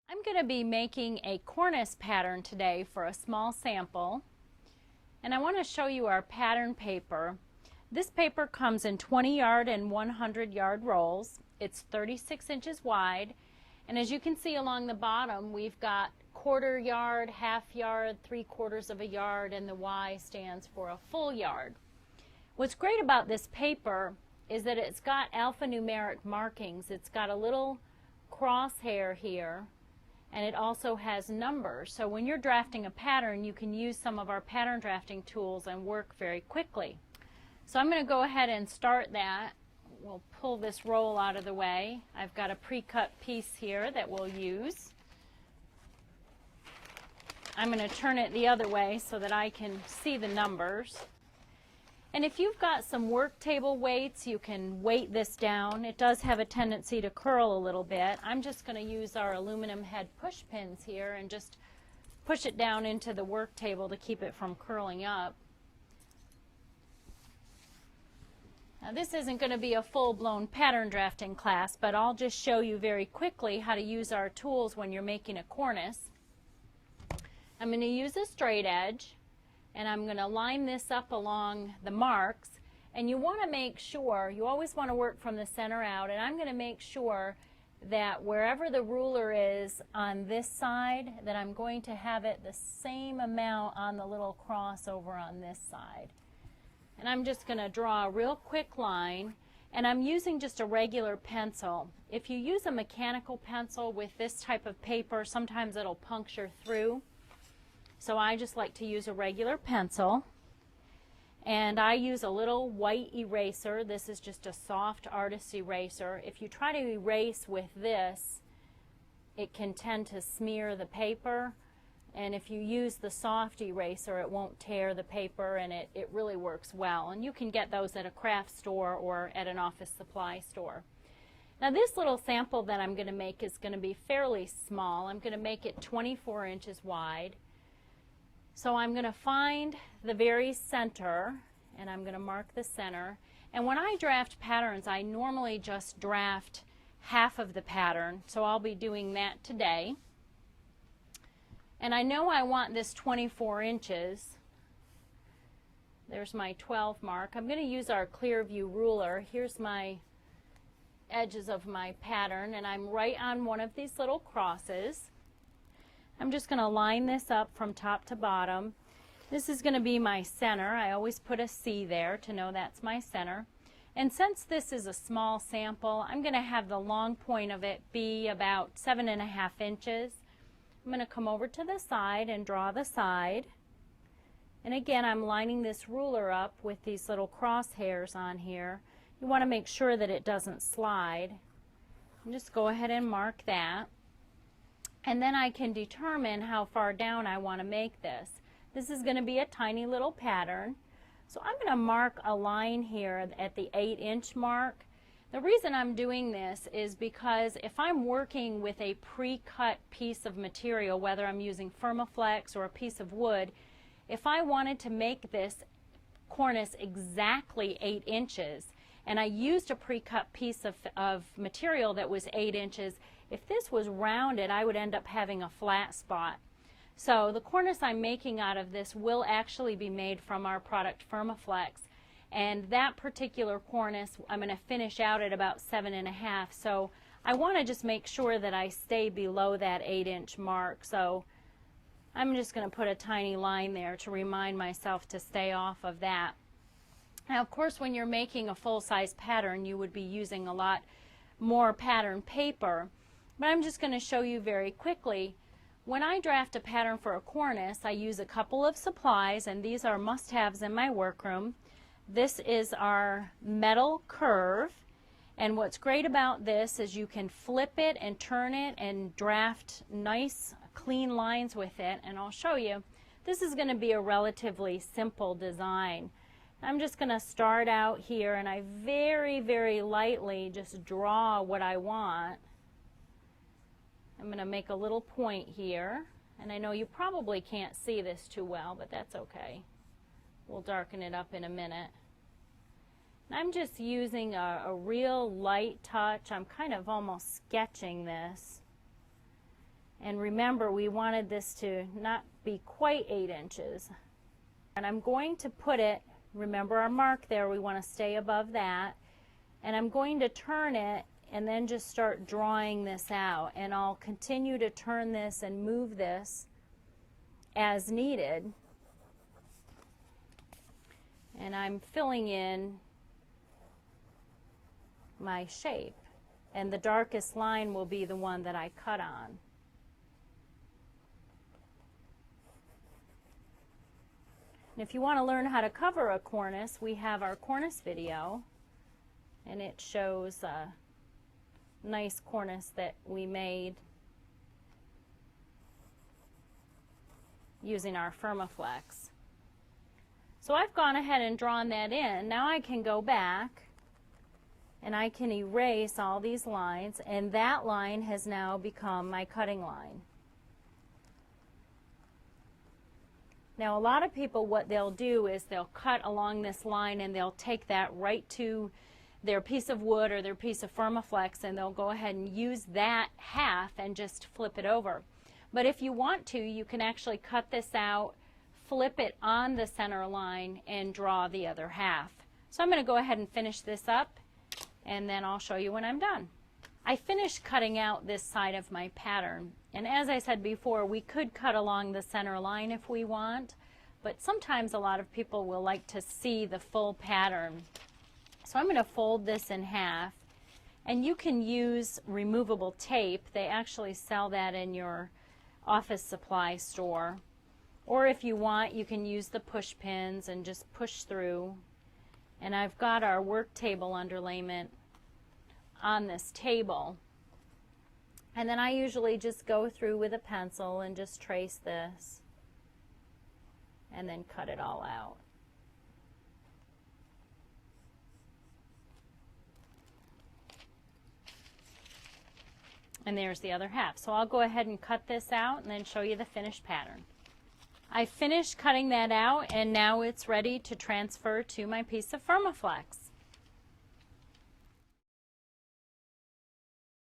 I'm going to be making a cornice pattern today for a small sample, and I want to show you our pattern paper. This paper comes in 20-yard and 100-yard rolls. It's 36 inches wide, and as you can see along the bottom, we've got quarter yard, half yard, 3/4 of a yard, and the Y stands for a full yard. What's great about this paper is that it's got alphanumeric markings. It's got a little crosshair here, and it also has numbers. So when you're drafting a pattern, you can use some of our pattern drafting tools and work very quickly. So I'm going to go ahead and start that. We'll pull this roll out of the way. I've got a pre-cut piece here that we'll use. I'm going to turn it the other way so that I can see the numbers. And if you've got some work table weights, you can weight this down. It does have a tendency to curl a little bit. I'm just going to use our aluminum head push pins here and just push it down into the work table to keep it from curling up. Now this isn't going to be a full-blown pattern drafting class, but I'll just show you very quickly how to use our tools when you're making a cornice. I'm going to use a straight edge, and I'm going to line this up along the marks, and you want to make sure, you always want to work from the center out, and I'm going to make sure that wherever the ruler is on this side, that I'm going to have it the same amount on the little cross over on this side. And I'm just going to draw a real quick line, and I'm using just a regular pencil. If you use a mechanical pencil with this type of paper, sometimes it'll puncture through. So I just like to use a regular pencil, and I use a little white eraser. This is just a soft artist eraser. If you try to erase with this, it can tend to smear the paper, and if you use the soft eraser, it won't tear the paper, and it really works well. And you can get those at a craft store or at an office supply store. Now this little sample that I'm going to make is going to be fairly small. I'm going to make it 24 inches wide. So I'm going to find the very center, and I'm going to mark the center. And when I draft patterns, I normally just draft half of the pattern, so I'll be doing that today. And I know I want this 24 inches. There's my 12 mark. I'm going to use our clear view ruler. Here's my edges of my pattern, and I'm right on one of these little crosses. I'm just going to line this up from top to bottom. This is going to be my center. I always put a C there to know that's my center. And since this is a small sample, I'm going to have the long point of it be about 7.5 inches. I'm going to come over to the side and draw the side. And again, I'm lining this ruler up with these little crosshairs on here. You want to make sure that it doesn't slide. And just go ahead and mark that. And then I can determine how far down I want to make this. This is going to be a tiny little pattern. So I'm going to mark a line here at the 8-inch mark. The reason I'm doing this is because if I'm working with a pre-cut piece of material, whether I'm using Firmaflex or a piece of wood, if I wanted to make this cornice exactly 8 inches, and I used a pre-cut piece of material that was 8 inches, if this was rounded, I would end up having a flat spot. So the cornice I'm making out of this will actually be made from our product Firmaflex. And that particular cornice, I'm going to finish out at about 7.5. So I want to just make sure that I stay below that 8-inch mark. So I'm just going to put a tiny line there to remind myself to stay off of that. Now, of course, when you're making a full-size pattern, you would be using a lot more pattern paper. But I'm just going to show you very quickly. When I draft a pattern for a cornice, I use a couple of supplies, and these are must-haves in my workroom. This is our metal curve, and what's great about this is you can flip it and turn it and draft nice clean lines with it, and I'll show you. This is going to be a relatively simple design. I'm just going to start out here, and I very, very lightly just draw what I want. I'm going to make a little point here, and I know you probably can't see this too well, but that's okay. We'll darken it up in a minute. I'm just using a real light touch. I'm kind of almost sketching this. And remember, we wanted this to not be quite 8 inches. And I'm going to put it, remember our mark there, we want to stay above that. And I'm going to turn it and then just start drawing this out. And I'll continue to turn this and move this as needed. And I'm filling in my shape. And the darkest line will be the one that I cut on. And if you want to learn how to cover a cornice, we have our cornice video, and it shows a nice cornice that we made using our Firmaflex. So I've gone ahead and drawn that in. Now I can go back and I can erase all these lines, and that line has now become my cutting line. Now a lot of people, what they'll do is they'll cut along this line and they'll take that right to their piece of wood or their piece of Firmaflex, and they'll go ahead and use that half and just flip it over. But if you want to, you can actually cut this out, flip it on the center line, and draw the other half. So I'm going to go ahead and finish this up, and then I'll show you when I'm done. I finished cutting out this side of my pattern, and as I said before, we could cut along the center line if we want, but sometimes a lot of people will like to see the full pattern. So I'm going to fold this in half, and you can use removable tape. They actually sell that in your office supply store, or if you want, you can use the push pins and just push through. And I've got our work table underlayment on this table, and then I usually just go through with a pencil and just trace this and then cut it all out. And there's the other half. So I'll go ahead and cut this out and then show you the finished pattern. I finished cutting that out, and now it's ready to transfer to my piece of Firmaflex.